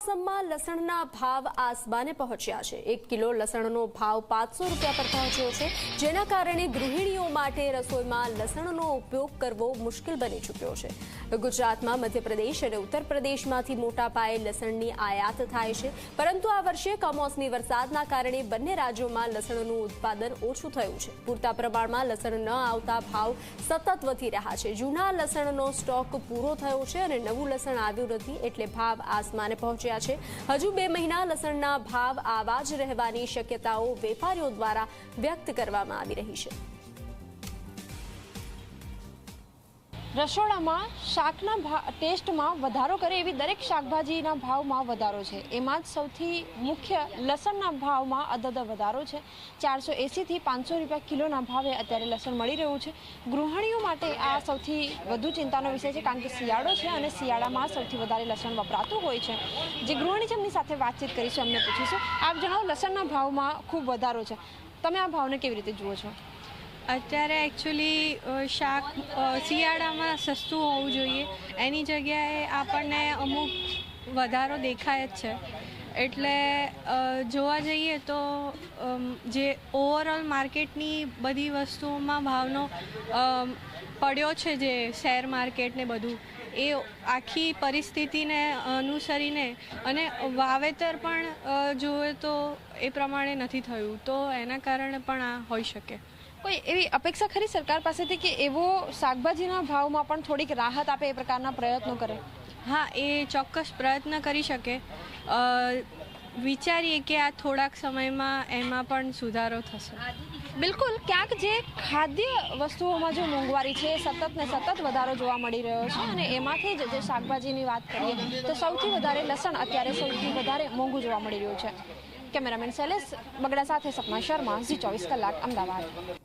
મોસમમાં લસણના ભાવ આસમાને પહોંચ્યા છે। 1 કિલો લસણનો ભાવ 500 રૂપિયા પર પહોંચ્યો છે, જેના કારણે ગૃહિણીઓ માટે રસોઈમાં લસણનો ઉપયોગ કરવો મુશ્કેલ બની ચૂક્યો છે। ગુજરાતમાં મધ્યપ્રદેશ અને ઉત્તર પ્રદેશમાંથી મોટા પાયે લસણની આયાત થાય છે, પરંતુ આ વર્ષે કમોસમી વરસાદના કારણે બંને રાજ્યોમાં લસણનું ઉત્પાદન ઓછું થયું છે। પૂરતા પ્રમાણમાં લસણ ન આવતા ભાવ સતત વધી રહ્યા છે। જૂના લસણનો સ્ટોક પૂરો થયો છે અને નવું લસણ આવ્યું નથી, એટલે ભાવ આસમાને પહોંચ્યા છે। હજુ 2 મહિના લસણના ભાવ આવા જ રહેવાની શક્યતાઓ વેપારીઓ દ્વારા વ્યક્ત કરવામાં આવી રહી છે। રસોડામાં શાકના ટેસ્ટમાં વધારો કરે એવી દરેક શાકભાજીના ભાવમાં વધારો છે। એમાં જ સૌથી મુખ્ય લસણના ભાવમાં અદદ વધારો છે। 480 થી 500 રૂપિયા કિલોના ભાવે અત્યારે લસણ મળી રહ્યું છે। ગૃહિણીઓ માટે આ સૌથી વધુ ચિંતાનો વિષય છે, કારણ કે શિયાળો છે અને શિયાળામાં સૌથી વધારે લસણ વપરાતું હોય છે। જે ગૃહિણી છે એમની સાથે વાતચીત કરીશું, એમને પૂછીશું, આપ જણાવો, લસણના ભાવમાં ખૂબ વધારો છે, તમે આ ભાવને કેવી રીતે જુઓ છો? અત્યારે એકચ્યુઅલી શાક શિયાળામાં સસ્તું હોવું જોઈએ, એની જગ્યાએ આપણને અમુક વધારો દેખાય જ છે। એટલે જોવા જઈએ તો જે ઓવરઓલ માર્કેટની બધી વસ્તુઓમાં ભાવનો પડ્યો છે, જે શેર માર્કેટ ને બધું, એ આખી પરિસ્થિતિને અનુસરીને અને વાવેતર પણ જોઈએ તો એ પ્રમાણે નથી થયું, તો એના કારણે પણ આ હોઈ શકે। કોઈ એવી અપેક્ષા ખરી સરકાર પાસેથી કે એવો શાકભાજીના ભાવમાં પણ થોડીક રાહત આપે, એ પ્રકારના પ્રયત્નો કરે? હા, એ ચોક્કસ પ્રયત્ન કરી શકે। વિચારીએ કે આ થોડાક સમયમાં એમાં પણ સુધારો થશે। બિલકુલ, ક્યાંક જે ખાદ્ય વસ્તુઓમાં જે મોંઘવારી છે, સતત ને સતત વધારો જોવા મળી રહ્યો છે, અને એમાંથી જ જે શાકભાજીની વાત કરીએ તો સૌથી વધારે લસણ અત્યારે સૌથી વધારે મોંઘું જોવા મળી રહ્યું છે। કેમેરામેન શૈલેષ બગડા સાથે સપના શર્મા, ઝી 24 કલાક, અમદાવાદ।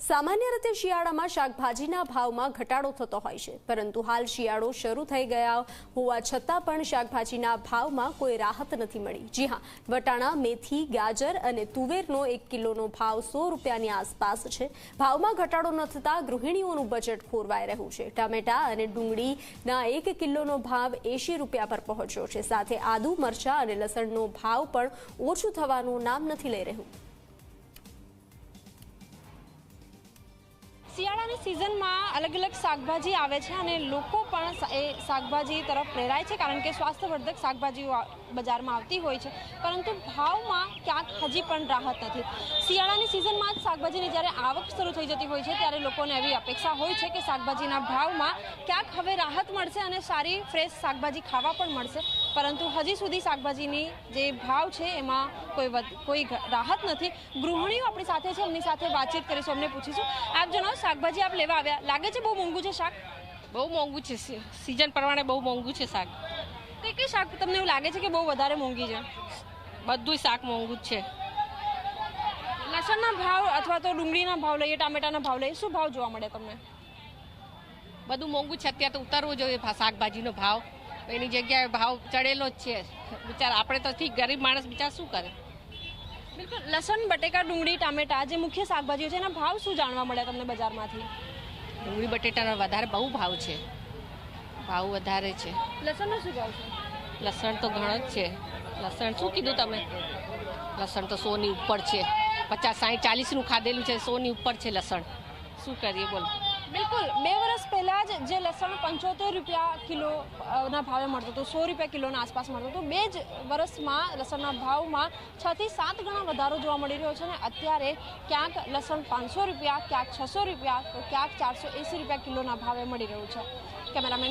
સામાન્ય રીતે શિયાળામાં શાકભાજીના ભાવમાં ઘટાડો થતો હોય છે, પરંતુ હાલ શિયાળો શરૂ થઈ ગયા હોવા છતાં પણ શાકભાજીના ભાવમાં કોઈ રાહત નથી મળી। જી હા, વટાણા, મેથી, ગાજર અને તુવેરનો 1 કિલોનો ભાવ 100 રૂપિયાની આસપાસ છે। ભાવમાં ઘટાડો ન થતાં ગૃહિણીઓનું બજેટ ખોરવાઈ રહ્યું છે। ટામેટા અને ડુંગળીના 1 કિલોનો ભાવ 80 રૂપિયા પર પહોંચ્યો છે, સાથે આદુ, મરચાં અને લસણનો ભાવ પણ ઓછું થવાનું નામ નથી લઈ રહ્યું। શિયાળાની સિઝનમાં અલગ અલગ શાકભાજી આવે છે અને લોકો પણ એ શાકભાજી તરફ પ્રેરાય છે, કારણ કે સ્વાસ્થ્યવર્ધક શાકભાજીઓ બજારમાં આવતી હોય છે, પરંતુ ભાવમાં ક્યાંક હજી પણ રાહત નથી। શિયાળાની સિઝનમાં જ શાકભાજીની જ્યારે આવક શરૂ થઈ જતી હોય છે, ત્યારે લોકોને એવી અપેક્ષા હોય છે કે શાકભાજીના ભાવમાં ક્યાંક હવે રાહત મળશે અને સારી ફ્રેશ શાકભાજી ખાવા પણ મળશે, પરંતુ હજી સુધી શાકભાજીની જે ભાવ છે એમાં કોઈ રાહત નથી। ગૃહિણીઓ આપણી સાથે છે, એમની સાથે વાતચીત કરીશું, એમને પૂછીશું, આપ જણાવો, શાકભાજી આપ લેવા આવ્યા, લાગે છે બહુ મોંઘું છે શાક? બહુ મોંઘું છે, સિઝન પ્રમાણે બહુ મોંઘું છે શાક। કઈ શાક તમને એવું લાગે છે કે બહુ વધારે મોંઘી છે? બધું શાક મોંઘું જ છે। લસણના ભાવ અથવા તો ડુંગળીના ભાવ લઈએ, ટામેટાના ભાવ લઈએ, શું ભાવ જોવા મળે તમને? બધું મોંઘું છે। અત્યારે તો ઉતારવું જોઈએ શાકભાજીનો ભાવ, એની જગ્યાએ ભાવ ચડેલો જ છે। બિચારા આપણે તો ઠીક, ગરીબ માણસ બિચારા શું કરે? બિલકુલ, લસણ, બટેકા, ડુંગળી, ટામેટા જે મુખ્ય શાકભાજીઓ છે, એના ભાવ શું જાણવા મળ્યા તમને બજારમાંથી? ડુંગળી બટેટાનો વધારે બહુ ભાવ છે, ભાવ વધારે છે। લસણનો શું ભાવ છે? લસણ તો ઘણો જ છે। લસણ શું કીધું તમે? લસણ તો 100 ની ઉપર છે, 50, 60, 40 નું ખાધેલું છે, 100 ની ઉપર છે લસણ। શું કરીએ બોલો? બિલકુલ, 2 વર્ષ પહેલા જ જે લસણ 75 રૂપિયા કિલોના ભાવે મળતું હતું, 100 રૂપિયા કિલોના આસપાસ મળતું હતું, 2 જ વર્ષમાં લસણના ભાવમાં 6 થી 7 ગણા વધારો જોવા મળી રહ્યો છે, અને અત્યારે ક્યાંક લસણ 500 રૂપિયા, ક્યાંક 600 રૂપિયા, તો ક્યાંક 480 રૂપિયા કિલોના ભાવે મળી રહ્યું છે। કેમેરામેન